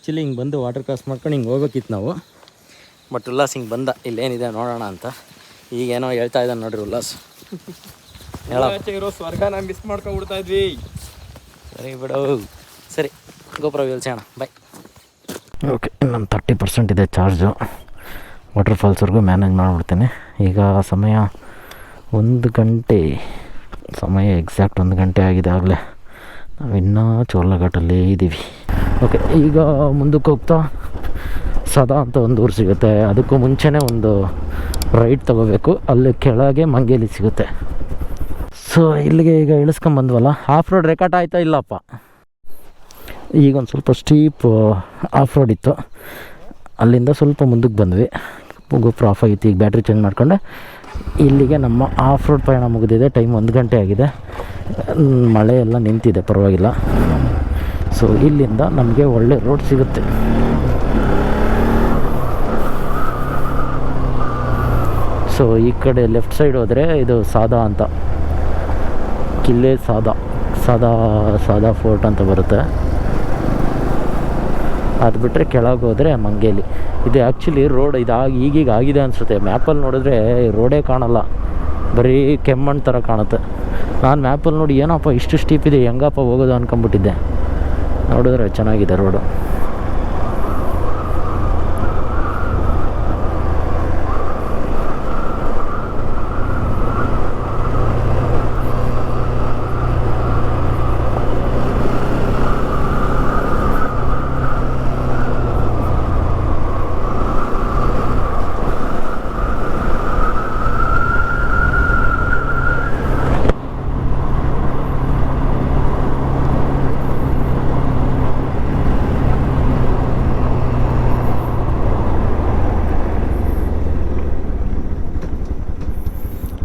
Actually ಹಿಂಗೆ ಬಂದು water cross ಮಾಡ್ಕೊಂಡು ಹಿಂಗೆ ಹೋಗ್ಬೇಕಿತ್ತು ನಾವು. ಬಟ್ ಉಲ್ಲಾಸ್ ಹಿಂಗೆ ಬಂದ ಇಲ್ಲೇನಿದೆ ನೋಡೋಣ ಅಂತ. ಈಗೇನೋ ಹೇಳ್ತಾ ಇದ್ದಾನೆ ನೋಡ್ರಿ ಉಲ್ಲಾಸ್. ಇರೋ ಸ್ವರ್ಗನ ಮಿಸ್ ಮಾಡ್ಕೊಂಡ್ಬಿಡ್ತಾ ಇದ್ವಿ. ಸರಿ ಬಿಡು, ಸರಿ ಗೋಪುರ ವಿಲ್ಸೋಣ, ಬಾಯ್. ಓಕೆ, ನಮ್ಮ 30% ಇದೆ ಚಾರ್ಜು. ವಾಟರ್ಫಾಲ್ಸ್ವರೆಗೂ ಮ್ಯಾನೇಜ್ ಮಾಡಿಬಿಡ್ತೀನಿ. ಈಗ ಸಮಯ 1 ಗಂಟೆ, ಸಮಯ ಎಕ್ಸಾಕ್ಟ್ 1 ಗಂಟೆ ಆಗಿದೆ ಆಗಲೇ. ನಾವಿನ್ನೂ ಚೋರ್ಲಘಾಟಲ್ಲೇ ಇದ್ದೀವಿ. ಓಕೆ, ಈಗ ಮುಂದಕ್ಕೆ ಹೋಗ್ತಾ ಸದಾ ಅಂತ ಒಂದು ಊರು ಸಿಗುತ್ತೆ. ಅದಕ್ಕೂ ಮುಂಚೆನೇ ಒಂದು ರೈಡ್ ತೊಗೋಬೇಕು. ಅಲ್ಲಿ ಕೆಳಗೆ ಮಂಗೇಲಿ ಸಿಗುತ್ತೆ. ಸೊ ಇಲ್ಲಿಗೆ ಈಗ ಇಳಿಸ್ಕೊಂಬಂದ್ವಲ್ಲ. ಆಫ್ ರೋಡ್ ರೆಕಾರ್ಡ್ ಆಯ್ತಾ ಇಲ್ಲಪ್ಪ. ಈಗ ಒಂದು ಸ್ವಲ್ಪ ಸ್ಟೀಪ್ ಆಫ್ ರೋಡ್ ಇತ್ತು. ಅಲ್ಲಿಂದ ಸ್ವಲ್ಪ ಮುಂದಕ್ಕೆ ಬಂದ್ವಿ. ಗೋಪುರ ಆಫ್ ಆಗಿತ್ತು. ಈಗ ಬ್ಯಾಟ್ರಿ ಚೇಂಜ್ ಮಾಡ್ಕೊಂಡೆ ಇಲ್ಲಿಗೆ ನಮ್ಮ ಆಫ್ ರೋಡ್ ಪಯಣ ಮುಗಿದಿದೆ. ಟೈಮ್ 1 ಗಂಟೆ ಆಗಿದೆ. ಮಳೆ ಎಲ್ಲ ನಿಂತಿದೆ, ಪರವಾಗಿಲ್ಲ. ಸೊ ಇಲ್ಲಿಂದ ನಮಗೆ ಒಳ್ಳೆ ರೋಡ್ ಸಿಗುತ್ತೆ. ಸೊ ಈ ಕಡೆ ಲೆಫ್ಟ್ ಸೈಡ್ ಹೋದರೆ ಇದು ಸಾದಾ ಅಂತ, ಕಿಲ್ಲೆ ಸಾದಾ ಫೋರ್ಟ್ ಅಂತ ಬರುತ್ತೆ. ಅದು ಬಿಟ್ಟರೆ ಕೆಳಗೆ ಹೋದರೆ ಮಂಗೇಲಿ. ಇದು ಆ್ಯಕ್ಚುಲಿ ರೋಡ್ ಈಗೀಗ ಆಗಿದೆ ಅನಿಸುತ್ತೆ. ಮ್ಯಾಪಲ್ಲಿ ನೋಡಿದ್ರೆ ರೋಡೇ ಕಾಣಲ್ಲ, ಬರೀ ಕೆಮ್ಮಣ್ಣು ಥರ ಕಾಣುತ್ತೆ. ನಾನು ಮ್ಯಾಪಲ್ಲಿ ನೋಡಿ ಏನಪ್ಪ ಇಷ್ಟು ಸ್ಟೀಪ್ ಇದೆ, ಹೆಂಗಪ್ಪ ಹೋಗೋದು ಅಂದ್ಕೊಂಬಿಟ್ಟಿದ್ದೆ. ನೋಡಿದ್ರೆ ಚೆನ್ನಾಗಿದೆ ರೋಡು.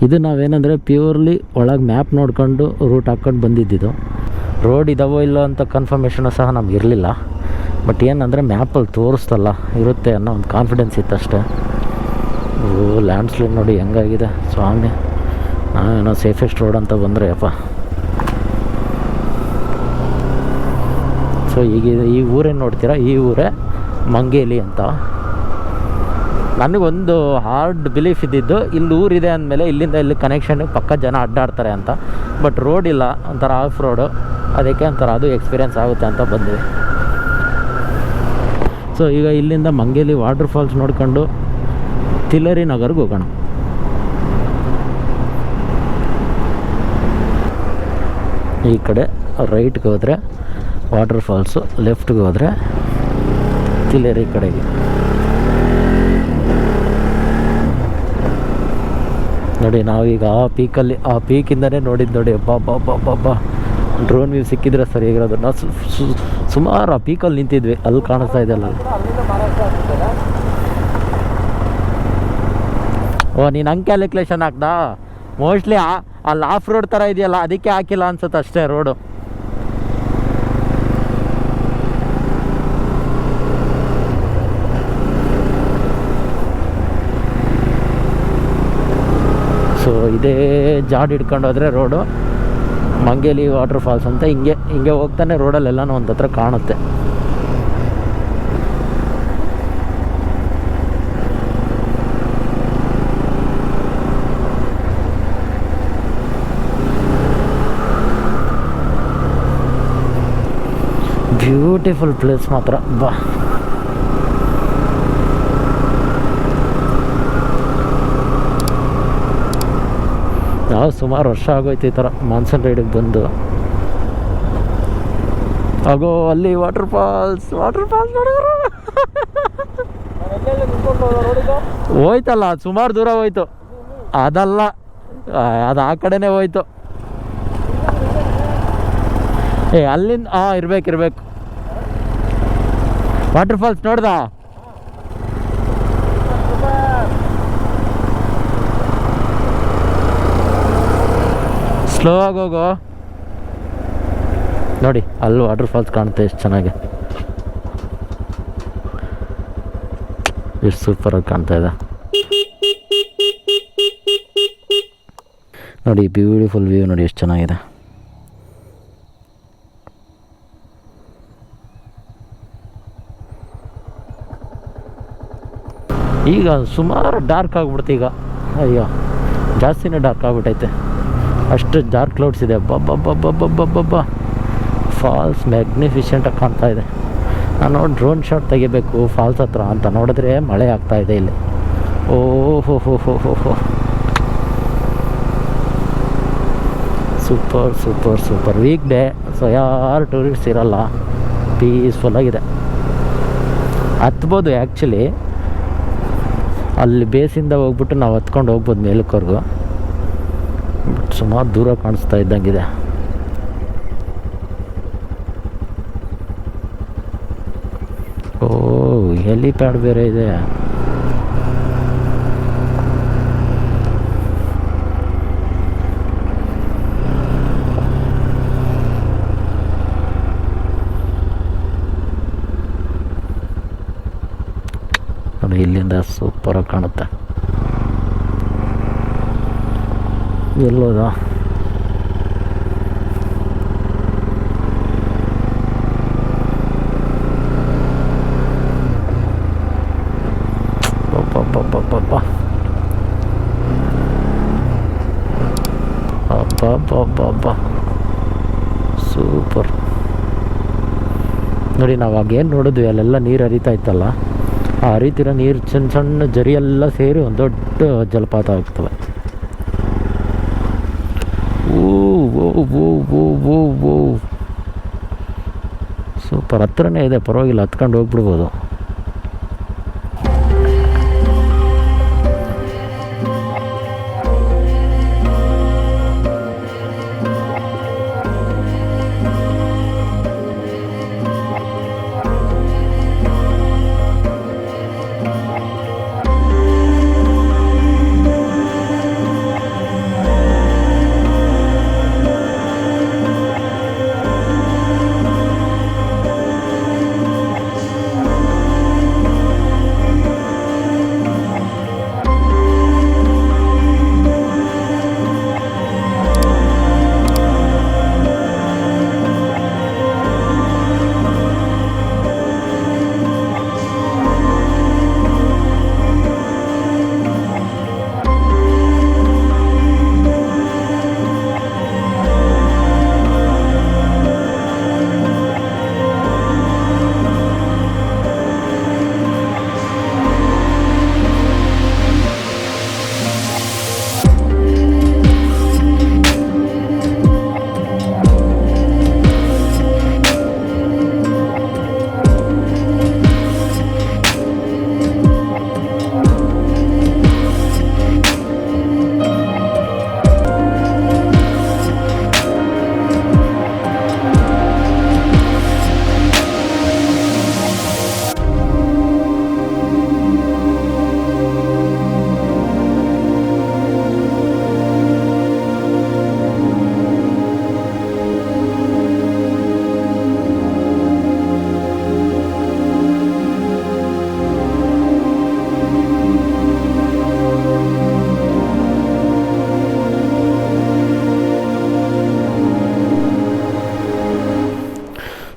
ಇದು ನಾವೇನಂದರೆ ಪ್ಯೂರ್ಲಿ ಒಳಗೆ ಮ್ಯಾಪ್ ನೋಡ್ಕೊಂಡು ರೂಟ್ ಹಾಕ್ಕೊಂಡು ಬಂದಿದ್ದು. ರೋಡ್ ಇದಾವೋ ಇಲ್ಲೋ ಅಂತ ಕನ್ಫರ್ಮೇಷನು ಸಹ ನಮ್ಗೆ ಇರಲಿಲ್ಲ. ಬಟ್ ಏನಂದರೆ ಮ್ಯಾಪಲ್ಲಿ ತೋರಿಸ್ತಲ್ಲ ಇರುತ್ತೆ ಅನ್ನೋ ಒಂದು ಕಾನ್ಫಿಡೆನ್ಸ್ ಇತ್ತು ಅಷ್ಟೇ. ಲ್ಯಾಂಡ್ಸ್ಲೈಡ್ ನೋಡಿ ಹೆಂಗಾಗಿದೆ ಸ್ವಾಮಿ. ನಾವೇನೋ ಸೇಫೆಸ್ಟ್ ರೋಡ್ ಅಂತ ಬಂದರೆ ಅಪ್ಪ. ಸೊ ಈಗ ಈ ಊರೇನು ನೋಡ್ತೀರಾ, ಈ ಊರೇ ಮಂಗೇಲಿ ಅಂತ. ನನಗೊಂದು ಹಾರ್ಡ್ ಬಿಲೀಫ್ ಇದ್ದಿದ್ದು, ಇಲ್ಲಿ ಊರಿದೆ ಅಂದಮೇಲೆ ಇಲ್ಲಿಂದ ಇಲ್ಲಿ ಕನೆಕ್ಷನ್ ಪಕ್ಕ ಜನ ಅಡ್ಡಾಡ್ತಾರೆ ಅಂತ. ಬಟ್ ರೋಡ್ ಇಲ್ಲ, ಒಂಥರ ಆಫ್ ರೋಡು. ಅದಕ್ಕೆ ಒಂಥರ ಅದು ಎಕ್ಸ್ಪೀರಿಯೆನ್ಸ್ ಆಗುತ್ತೆ ಅಂತ ಬಂದ್ವಿ. ಸೊ ಈಗ ಇಲ್ಲಿಂದ ಮಂಗೇಲಿ ವಾಟರ್ಫಾಲ್ಸ್ ನೋಡ್ಕೊಂಡು ತಿಲರಿ ನಗರ್ಗೆ ಹೋಗೋಣ. ಈ ಕಡೆ ರೈಟ್ಗೆ ಹೋದರೆ ವಾಟರ್ಫಾಲ್ಸು, ಲೆಫ್ಟ್ಗೆ ಹೋದರೆ ತಿಲರಿ ಕಡೆಗೆ. ನೋಡಿ ನಾವೀಗ ಆ ಪೀಕಿಂದನೇ ನೋಡಿದ್ದು ನೋಡಿ. ಅಬ್ಬಾ ಡ್ರೋನ್ ವ್ಯೂ ಸಿಕ್ಕಿದ್ರೆ ಸರಿಯಾಗಿರೋದು. ನಾವು ಸುಮಾರು ಆ ಪೀಕಲ್ಲಿ ನಿಂತಿದ್ವಿ. ಅಲ್ಲಿ ಕಾಣಿಸ್ತಾ ಇದೆಯಲ್ಲ. ಓ, ನೀನು ಹಂಗೆ ಕ್ಯಾಲ್ಕುಲೇಷನ್ ಹಾಕ್ದಾ? ಮೋಸ್ಟ್ಲಿ ಅಲ್ಲಿ ಆಫ್ ರೋಡ್ ಥರ ಇದೆಯಲ್ಲ, ಅದಕ್ಕೆ ಹಾಕಿಲ್ಲ ಅನ್ಸುತ್ತೆ ಅಷ್ಟೇ ರೋಡು. ಸೊ ಇದೇ ಜಾಡ್ ಹಿಡ್ಕೊಂಡು ಹೋದರೆ ರೋಡು ಮಂಗೇಲಿ ವಾಟರ್ಫಾಲ್ಸ್ ಅಂತ. ಹಿಂಗೆ ಹೋಗ್ತಾನೆ ರೋಡಲ್ಲೆಲ್ಲನೂ ಒಂದು ಹತ್ರ ಕಾಣುತ್ತೆ. ಬ್ಯೂಟಿಫುಲ್ ಪ್ಲೇಸ್ ಮಾತ್ರ. ಬಾ, ನಾವು ಸುಮಾರು ವರ್ಷ ಆಗೋಯ್ತು ಈ ಥರ ಮಾನ್ಸೂನ್ ರೈಡಿಗೆ ಬಂದು. ಆಗೋ ಅಲ್ಲಿ ವಾಟರ್ಫಾಲ್ಸ್ ನೋಡಿದ್ರು ಹೋಯ್ತಲ್ಲ, ಅದು ಸುಮಾರು ದೂರ ಹೋಯ್ತು. ಅದಲ್ಲ, ಅದು ಆ ಕಡೆನೇ ಹೋಯ್ತು. ಅಲ್ಲಿಂದ ಇರ್ಬೇಕು. ವಾಟರ್ಫಾಲ್ಸ್ ನೋಡ್ದ? ಸ್ಲೋ ಆಗಿ ಹೋಗೋ. ನೋಡಿ ಅಲ್ಲಿ ವಾಟರ್ಫಾಲ್ಸ್ ಕಾಣುತ್ತೆ ಎಷ್ಟು ಚೆನ್ನಾಗಿ, ಎಷ್ಟು ಸೂಪರಾಗಿ ಕಾಣ್ತಾ ಇದೆ ನೋಡಿ. ಬ್ಯೂಟಿಫುಲ್ ವ್ಯೂ ನೋಡಿ ಎಷ್ಟು ಚೆನ್ನಾಗಿದೆ. ಈಗ ಸುಮಾರು ಡಾರ್ಕ್ ಆಗಿಬಿಡ್ತು ಈಗ. ಅಯ್ಯೋ ಜಾಸ್ತಿನೇ ಡಾರ್ಕ್ ಆಗಿಬಿಟ್ಟೈತೆ, ಅಷ್ಟು ಡಾರ್ಕ್ ಕ್ಲೌಡ್ಸ್ ಇದೆ. ಬಬ್ಬ ಫಾಲ್ಸ್ ಮ್ಯಾಗ್ನಿಫಿಷೆಂಟಾಗಿ ಕಾಣ್ತಾ ಇದೆ. ನಾನು ಡ್ರೋನ್ ಶಾಟ್ ತೆಗಿಬೇಕು ಫಾಲ್ಸ್ ಹತ್ರ ಅಂತ ನೋಡಿದ್ರೆ ಮಳೆ ಆಗ್ತಾಯಿದೆ ಇಲ್ಲಿ. ಓಹೋ ಹೋ ಹೋ ಹೋ ಹೋ, super super super. Weak day, so ಯಾರು ಟೂರಿಸ್ಟ್ಸ್ ಇರಲ್ಲ, ಪೀಸ್ಫುಲ್ಲಾಗಿದೆ. ಹತ್ಬೋದು ಆ್ಯಕ್ಚುಲಿ, ಅಲ್ಲಿ ಬೇಸಿಂದ ಹೋಗ್ಬಿಟ್ಟು ನಾವು ಹತ್ಕೊಂಡು ಹೋಗ್ಬೋದು ಮೇಲಕ್ಕವರೆಗೂ. ಬಟ್ ಸುಮಾರು ದೂರ ಕಾಣಿಸ್ತಾ ಇದ್ದಂಗಿದೆ. ಓ ಹೆಲಿಪ್ಯಾಡ್ ಬೇರೆ ಇದೆ. ನೋಡಿ ಇಲ್ಲಿಂದ ಸೂಪರಾಗಿ ಕಾಣುತ್ತೆ. ಎಲ್ಲೋದ ಸೂಪರ್. ನೋಡಿ ನಾವು ಆಗೇನು ನೋಡಿದ್ವಿ ಅಲ್ಲೆಲ್ಲ ನೀರು ಹರಿತಾ ಇತ್ತಲ್ಲ, ಆ ಹರಿತಿರೋ ನೀರು ಸಣ್ಣ ಸಣ್ಣ ಜರಿ ಎಲ್ಲ ಸೇರಿ ಒಂದು ದೊಡ್ಡ ಜಲಪಾತ ಆಗ್ತವೆ. ಓ ಸೂಪರ್. ಹತ್ರನೇ ಇದೆ, ಪರವಾಗಿಲ್ಲ, ಹತ್ಕೊಂಡು ಹೋಗ್ಬಿಡ್ಬೋದು.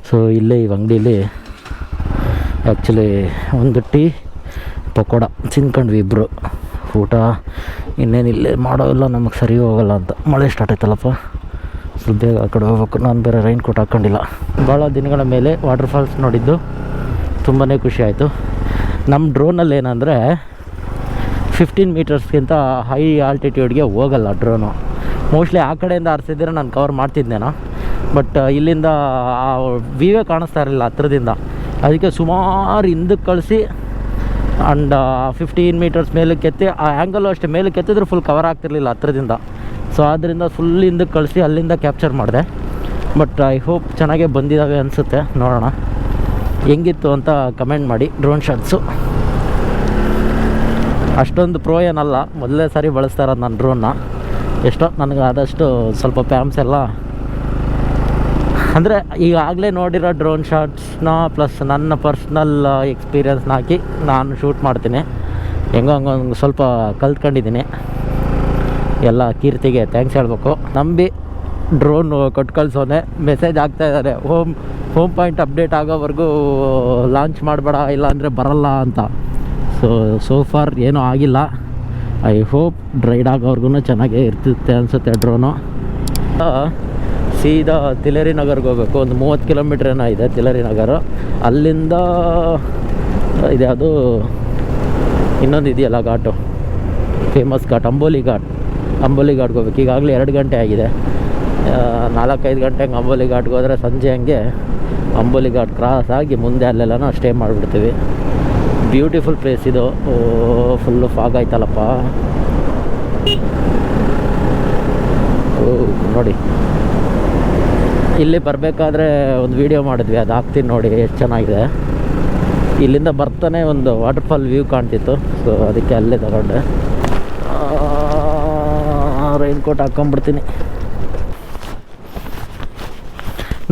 ಸೊ ಇಲ್ಲೇ ಈ ಅಂಗಡೀಲಿ ಆ್ಯಕ್ಚುಲಿ ಒಂದು ಟೀ ಪಕೋಡ ತಿನ್ಕೊಂಡ್ವಿ ಇಬ್ಬರು. ಊಟ ಇನ್ನೇನು ಇಲ್ಲೇ ಮಾಡೋಲ್ಲ, ನಮಗೆ ಸರಿ ಹೋಗಲ್ಲ ಅಂತ. ಮಳೆ ಸ್ಟಾರ್ಟ್ ಆಯ್ತಲ್ಲಪ್ಪ, ಸ್ವಲ್ಪ ಬೇಗ ಆ ಕಡೆ ಹೋಗ್ಬೇಕು. ನಾನು ಬೇರೆ ರೈನ್ ಕೋಟ್ ಹಾಕ್ಕೊಂಡಿಲ್ಲ. ಭಾಳ ದಿನಗಳ ಮೇಲೆ ವಾಟರ್ಫಾಲ್ಸ್ ನೋಡಿದ್ದು ತುಂಬಾ ಖುಷಿ ಆಯಿತು. ನಮ್ಮ ಡ್ರೋನಲ್ಲಿ ಏನಂದರೆ 15 ಮೀಟರ್ಸ್ಗಿಂತ ಹೈ ಆಲ್ಟಿಟ್ಯೂಡ್ಗೆ ಹೋಗಲ್ಲ ಡ್ರೋನು. ಮೋಸ್ಟ್ಲಿ ಆ ಕಡೆಯಿಂದ ಆರಿಸಿದ್ರೆ ನಾನು ಕವರ್ ಮಾಡ್ತಿದ್ದೇನೋ, ಬಟ್ ಇಲ್ಲಿಂದ ಆ ವ್ಯೂವೇ ಕಾಣಿಸ್ತಾ ಇರಲಿಲ್ಲ ಹತ್ರದಿಂದ. ಅದಕ್ಕೆ ಸುಮಾರು ಹಿಂದಕ್ಕೆ ಕಳಿಸಿ ಆ್ಯಂಡ್ 15 ಮೀಟರ್ಸ್ ಮೇಲಕ್ಕೆ ಎತ್ತಿ, ಆ ಆ್ಯಂಗಲು ಅಷ್ಟೇ ಮೇಲಕ್ಕೆ ಎತ್ತಿದ್ರೆ ಫುಲ್ ಕವರ್ ಆಗ್ತಿರ್ಲಿಲ್ಲ ಹತ್ರದಿಂದ. ಸೊ ಆದ್ದರಿಂದ ಫುಲ್ ಹಿಂದಕ್ಕೆ ಕಳಿಸಿ ಅಲ್ಲಿಂದ ಕ್ಯಾಪ್ಚರ್ ಮಾಡಿದೆ. ಬಟ್ ಐ ಹೋಪ್ ಚೆನ್ನಾಗೇ ಬಂದಿದ್ದಾವೆ ಅನಿಸುತ್ತೆ. ನೋಡೋಣ ಹೆಂಗಿತ್ತು ಅಂತ ಕಮೆಂಟ್ ಮಾಡಿ. ಡ್ರೋನ್ ಶಾಟ್ಸು ಅಷ್ಟೊಂದು ಪ್ರೋ ಏನಲ್ಲ, ಮೊದಲೇ ಸಾರಿ ಬಳಸ್ತಾ ಇರೋದು ನಾನು ಡ್ರೋನ್ನ. ಎಷ್ಟೋ ನನಗೆ ಆದಷ್ಟು ಸ್ವಲ್ಪ ಪ್ಯಾಮ್ಸ್ ಎಲ್ಲ ಅಂದರೆ ಈಗಾಗಲೇ ನೋಡಿರೋ ಡ್ರೋನ್ ಶಾಟ್ಸ್ನ ಪ್ಲಸ್ ನನ್ನ ಪರ್ಸ್ನಲ್ ಎಕ್ಸ್ಪೀರಿಯನ್ಸ್ನ ಹಾಕಿ ನಾನು ಶೂಟ್ ಮಾಡ್ತೀನಿ. ಹೆಂಗೋ ಹಂಗೆ ಸ್ವಲ್ಪ ಕಲ್ತ್ಕೊಂಡಿದ್ದೀನಿ. ಎಲ್ಲ ಕೀರ್ತಿಗೆ ಥ್ಯಾಂಕ್ಸ್ ಹೇಳಬೇಕು. ನಂಬಿ ಡ್ರೋನ್ ಕೊಟ್ಟು ಕಳಿಸೋನೆ ಮೆಸೇಜ್ ಆಗ್ತಾಯಿದ್ದಾರೆ, ಹೋಮ್ ಪಾಯಿಂಟ್ ಅಪ್ಡೇಟ್ ಆಗೋವರೆಗೂ ಲಾಂಚ್ ಮಾಡಬೇಡ, ಇಲ್ಲಾಂದರೆ ಬರಲ್ಲ ಅಂತ. ಸೋ ಫಾರ್ ಏನೂ ಆಗಿಲ್ಲ. ಐ ಹೋಪ್ ರೈಡ್ ಆಗೋರ್ಗು ಚೆನ್ನಾಗೇ ಇರ್ತಿರುತ್ತೆ ಅನಿಸುತ್ತೆ ಡ್ರೋನು. ಸೀದಾ ತಿಲೇರಿ ನಗರ್ಗೆ ಹೋಗ್ಬೇಕು. ಒಂದು 30 ಕಿಲೋಮೀಟ್ರ್ ಏನೋ ಇದೆ ತಿಲೇರಿ ನಗರ. ಅಲ್ಲಿಂದ ಇದ್ಯಾವುದು ಇನ್ನೊಂದು ಇದೆಯಲ್ಲ ಘಾಟು, ಫೇಮಸ್ ಘಾಟ್ ಅಂಬೋಲಿ ಘಾಟ್ಗೆ ಹೋಗ್ಬೇಕು. ಈಗಾಗಲೇ 2 ಗಂಟೆ ಆಗಿದೆ. 4-5 ಗಂಟೆಗೆ ಅಂಬೋಲಿ ಘಾಟ್ಗೆ ಹೋದರೆ ಸಂಜೆ ಹಂಗೆ ಅಂಬೋಲಿ ಘಾಟ್ ಕ್ರಾಸ್ ಆಗಿ ಮುಂದೆ ಅಲ್ಲೆಲ್ಲನೂ ಸ್ಟೇ ಮಾಡಿಬಿಡ್ತೀವಿ. ಬ್ಯೂಟಿಫುಲ್ ಪ್ಲೇಸ್ ಇದು. ಫುಲ್ಲು ಫಾಗ್ ಆಯ್ತಲ್ಲಪ್ಪ. ನೋಡಿ, ಇಲ್ಲಿ ಬರಬೇಕಾದ್ರೆ ಒಂದು ವೀಡಿಯೋ ಮಾಡಿದ್ವಿ, ಅದು ಹಾಕ್ತೀನಿ ನೋಡಿ, ಎಷ್ಟು ಚೆನ್ನಾಗಿದೆ. ಇಲ್ಲಿಂದ ಬರ್ತಾನೆ ಒಂದು ವಾಟರ್ಫಾಲ್ ವ್ಯೂ ಕಾಣ್ತಿತ್ತು. ಸೊ ಅದಕ್ಕೆ ಅಲ್ಲೇ ತಗೊಂಡೆ. ರೈನ್ ಕೋಟ್ ಹಾಕ್ಕೊಂಬಿಡ್ತೀನಿ.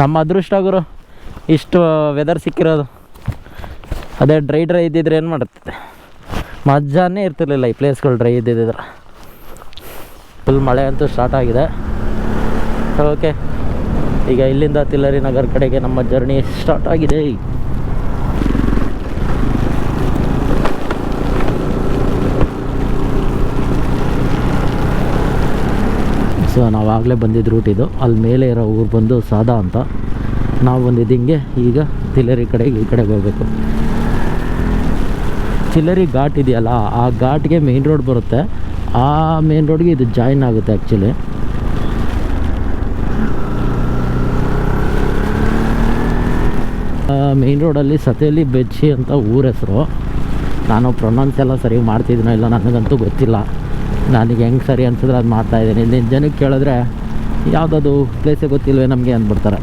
ನಮ್ಮ ಅದೃಷ್ಟ ಗುರು ಇಷ್ಟು ವೆದರ್ ಸಿಕ್ಕಿರೋದು. ಅದೇ ಡ್ರೈ ಇದ್ದಿದ್ರೆ ಏನು ಮಾಡುತ್ತೆ, ಮಜಾನೇ ಇರ್ತಿರ್ಲಿಲ್ಲ ಈ ಪ್ಲೇಸ್ಗಳು ಡ್ರೈ ಇದ್ದಿದ್ರೆ. ಫುಲ್ ಮಳೆ ಅಂತೂ ಸ್ಟಾರ್ಟ್ ಆಗಿದೆ. ಓಕೆ, ಈಗ ಇಲ್ಲಿಂದ ತಿಲ್ಲರಿ ನಗರ್ ಕಡೆಗೆ ನಮ್ಮ ಜರ್ನಿ ಸ್ಟಾರ್ಟ್ ಆಗಿದೆ. ಸೊ ನಾವಾಗಲೇ ಬಂದಿದ್ದು ರೂಟ್ ಇದು. ಅಲ್ಲಿ ಮೇಲೆ ಇರೋ ಊರು ಬಂದು ಸಾದಾ ಅಂತ. ನಾವು ಬಂದಿದ್ದು ಹಿಂಗೆ. ಈಗ ತಿಲ್ಲರಿ ಕಡೆಗೆ ಈ ಕಡೆಗೆ ಹೋಗಬೇಕು. ತಿಲ್ಲರಿ ಘಾಟ್ ಇದೆಯಲ್ಲ, ಆ ಘಾಟ್ಗೆ ಮೇನ್ ರೋಡ್ ಬರುತ್ತೆ. ಆ ಮೇನ್ ರೋಡ್ಗೆ ಇದು ಜಾಯಿನ್ ಆಗುತ್ತೆ ಆ್ಯಕ್ಚುಲಿ. ಮೇನ್ ರೋಡಲ್ಲಿ ಸತೇಲಿ ಬೆಚ್ಚಿ ಅಂತ ಊರ ಹೆಸರು. ನಾನು ಪ್ರೊನೌನ್ಸ್ ಎಲ್ಲ ಸರಿ ಮಾಡ್ತಿದ್ದೀನೋ ಇಲ್ಲ ನನಗಂತೂ ಗೊತ್ತಿಲ್ಲ. ನನಗೆ ಹೆಂಗೆ ಸರಿ ಅನ್ಸಿದ್ರೆ ಅದು ಮಾಡ್ತಾಯಿದ್ದೀನಿ. ಇಲ್ಲಿನ ಜನಕ್ಕೆ ಕೇಳಿದ್ರೆ ಯಾವುದದು ಪ್ಲೇಸೇ ಗೊತ್ತಿಲ್ವೇ ನಮಗೆ ಅಂದ್ಬಿಡ್ತಾರೆ.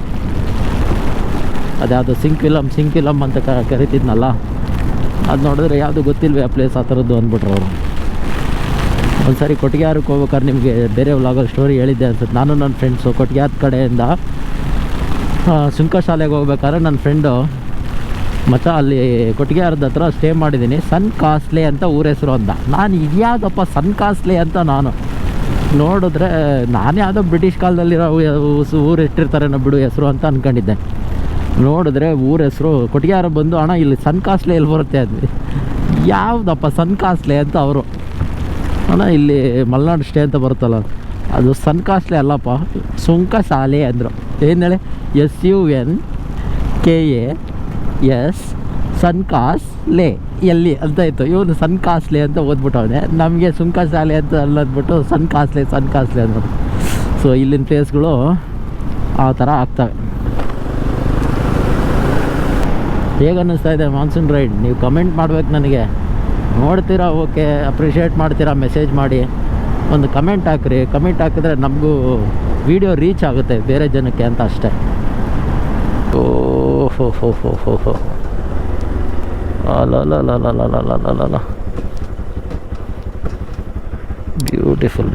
ಅದ್ಯಾವುದು ಸಿಂಕ್ವಿಲಮ್ ಅಂತ ಕರಿತಿದ್ನಲ್ಲ, ಅದು ನೋಡಿದ್ರೆ ಯಾವುದು ಗೊತ್ತಿಲ್ವೇ ಆ ಪ್ಲೇಸ್ ಆ ಥರದ್ದು ಅಂದ್ಬಿಟ್ರು ಅವರು. ಒಂದು ಸಾರಿ ಕೊಟ್ಟಿಗೆಹಾರಕ್ಕೆ ಹೋಗ್ಬೇಕಾದ್ರೆ ನಿಮಗೆ ಬೇರೆ ವ್ಲಾಗಲ್ಲಿ ಸ್ಟೋರಿ ಹೇಳಿದ್ದೆ ಅನ್ಸುತ್ತೆ. ನಾನು ನನ್ನ ಫ್ರೆಂಡ್ಸು ಕೊಟ್ಟಿಗೆಹಾರ ಕಡೆಯಿಂದ ಸುಂಕಶಾಲೆಗೆ ಹೋಗ್ಬೇಕಾದ್ರೆ ನನ್ನ ಫ್ರೆಂಡು ಮತ್ತು ಅಲ್ಲಿ ಕೊಟ್ಟಿಗೆಹಾರದ ಹತ್ರ ಸ್ಟೇ ಮಾಡಿದ್ದೀನಿ. ಸನ್ ಕಾಸ್ಲೆ ಅಂತ ಊರ ಹೆಸರು ಅಂದ. ನಾನು ಇದ್ಯಾವುದಪ್ಪ ಸನ್ ಕಾಸ್ಲೆ ಅಂತ ನಾನು ನೋಡಿದ್ರೆ, ನಾನು ಯಾವುದೋ ಬ್ರಿಟಿಷ್ ಕಾಲದಲ್ಲಿರೋ ಊರು ಇಟ್ಟಿರ್ತಾರೇನೋ ಬಿಡು ಹೆಸರು ಅಂತ ಅಂದ್ಕೊಂಡಿದ್ದೆ. ನೋಡಿದ್ರೆ ಊರ ಹೆಸರು ಕೊಟ್ಟಿಗೆಹಾರ ಬಂದು, ಅಣ್ಣ ಇಲ್ಲಿ ಸನ್ ಕಾಸ್ಲೆ ಎಲ್ಲಿ ಬರುತ್ತೆ ಅಂದ್ವಿ. ಯಾವುದಪ್ಪ ಸನ್ ಕಾಸ್ಲೆ ಅಂತ ಅವರು. ಅಣ್ಣ ಇಲ್ಲಿ ಮಲೆನಾಡು ಸ್ಟೇ ಅಂತ ಬರುತ್ತಲ್ಲ, ಅದು ಸನ್ ಕಾಸ್ಲೆ ಅಲ್ಲಪ್ಪ, ಸುಂಕಶಾಲೆ ಅಂದರು. ಏನು ಹೇಳಿ, SUNKAS ಸನ್ ಕಾಸ್ಲೆ ಎಲ್ಲಿ ಅಂತ ಇತ್ತು. ಇವನು ಸನ್ ಕಾಸ್ಲೆ ಅಂತ ಓದ್ಬಿಟ್ಟವನೆ. ನಮಗೆ ಸುಂಕಶಾಲೆ ಅಂತ ಅಲ್ಲ ಅಂದ್ಬಿಟ್ಟು ಸನ್ ಕಾಸ್ಲೆ ಅಂದ್ಬಿಟ್ಟು. ಸೊ ಇಲ್ಲಿನ ಪ್ಲೇಸ್ಗಳು ಆ ಥರ ಆಗ್ತವೆ. ಹೇಗೆ ಅನ್ನಿಸ್ತಾ ಇದೆ ಮಾನ್ಸೂನ್ ರೈಡ್? ನೀವು ಕಮೆಂಟ್ ಮಾಡ್ಬೇಕು ನನಗೆ. ನೋಡ್ತೀರಾ, ಓಕೆ, ಅಪ್ರಿಷಿಯೇಟ್ ಮಾಡ್ತೀರಾ, ಮೆಸೇಜ್ ಮಾಡಿ, ಒಂದು ಕಮೆಂಟ್ ಹಾಕ್ರಿ. ಕಮೆಂಟ್ ಹಾಕಿದ್ರೆ ನಮಗೂ ವಿಡಿಯೋ ರೀಚ್ ಆಗುತ್ತೆ ಬೇರೆ ಜನಕ್ಕೆ ಅಂತ ಅಷ್ಟೇ. ಓಹೋ ಅಲ್ಲ ಬ್ಯೂಟಿಫುಲ್.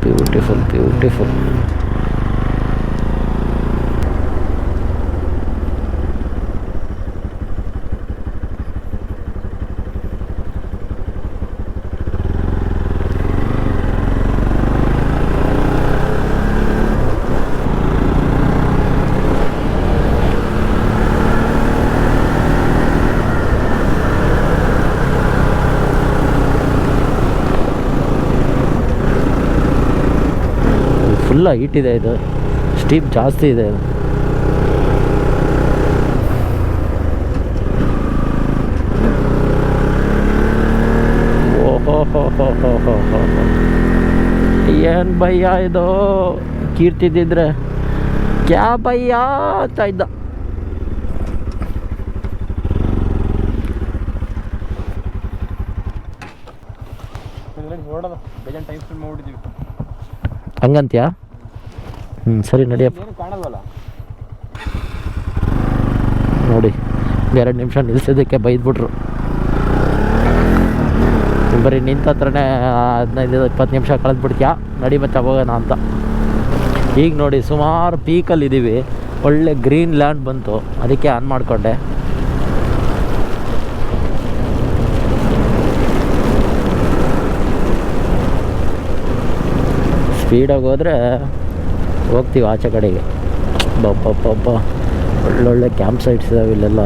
ಫುಲ್ ಹೈಟ್ ಇದೆ, ಇದು ಸ್ಟೀಪ್ ಜಾಸ್ತಿ ಇದೆ. ಓಹೋ ಏನು ಭಯ್ಯ ಇದು? ಕೀರ್ತಿದ್ದಿದ್ರೆ ಕ್ಯಾ ಭಯ್ಯ ಅಂತ ಇದ್ದ. ಹಂಗಂತ್ಯಾ? ಸರಿ ನಡಿಯಪ್ಪ. ನೋಡಿ, 2 ನಿಮಿಷ ನಿಲ್ಸೋದಕ್ಕೆ ಬೈದ್ಬಿಟ್ರು. ಬರೀ ನಿಂತ ಹತ್ರನೇ 15-20 ನಿಮಿಷ ಕಳೆದ್ಬಿಡ್ತೀಯಾ, ನಡಿ ಮತ್ತೆ ಹೋಗೋಣ ಅಂತ. ಈಗ ನೋಡಿ, ಸುಮಾರು ಪೀಕಲ್ಲಿದ್ದೀವಿ. ಒಳ್ಳೆ ಗ್ರೀನ್ ಲ್ಯಾಂಡ್ ಬಂತು, ಅದಕ್ಕೆ ಆನ್ ಮಾಡಿಕೊಂಡೆ. ಸ್ಪೀಡಾಗಿ ಹೋದರೆ ಹೋಗ್ತೀವಿ ಆಚೆ ಕಡೆಗೆ. ಬಬ್ಬ ಒಳ್ಳೊಳ್ಳೆ ಕ್ಯಾಂಪ್ ಸೈಟ್ಸ್ ಇದಾವೆ ಇಲ್ಲೆಲ್ಲ.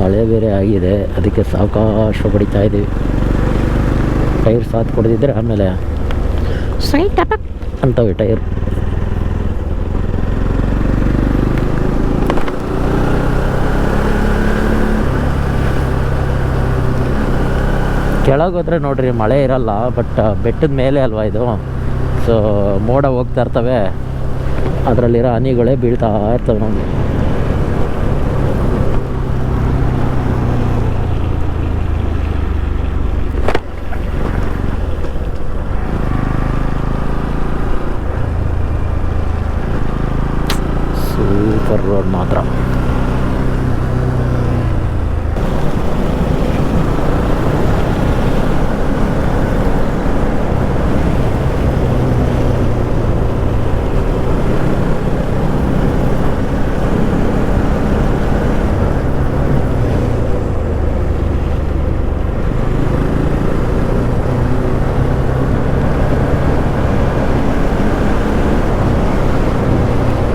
ಮಳೆ ಬೇರೆ ಆಗಿದೆ, ಅದಕ್ಕೆ ಸಾವಕಾಶ ಹೊಡಿತಾ ಇದ್ದೀವಿ. ಟೈರ್ ಸಾಥ್ ಕೊಡದಿದ್ದರೆ ಆಮೇಲೆ ಸೈಟ್ ಅಪಕ್ ಅಂತವೆ ಟೈರ್. ಕೆಳಗೋದ್ರೆ ನೋಡ್ರಿ ಮಳೆ ಇರಲ್ಲ, ಬಟ್ ಬೆಟ್ಟದ ಮೇಲೆ ಅಲ್ವಾ ಇದು, ಸೊ ಮೋಡ ಹೋಗ್ತಾ ಇರ್ತವೆ, ಅದರಲ್ಲಿರೋ ಹನಿಗಳೇ ಬೀಳ್ತಾ ಇರ್ತವೆ ನಮಗೆ.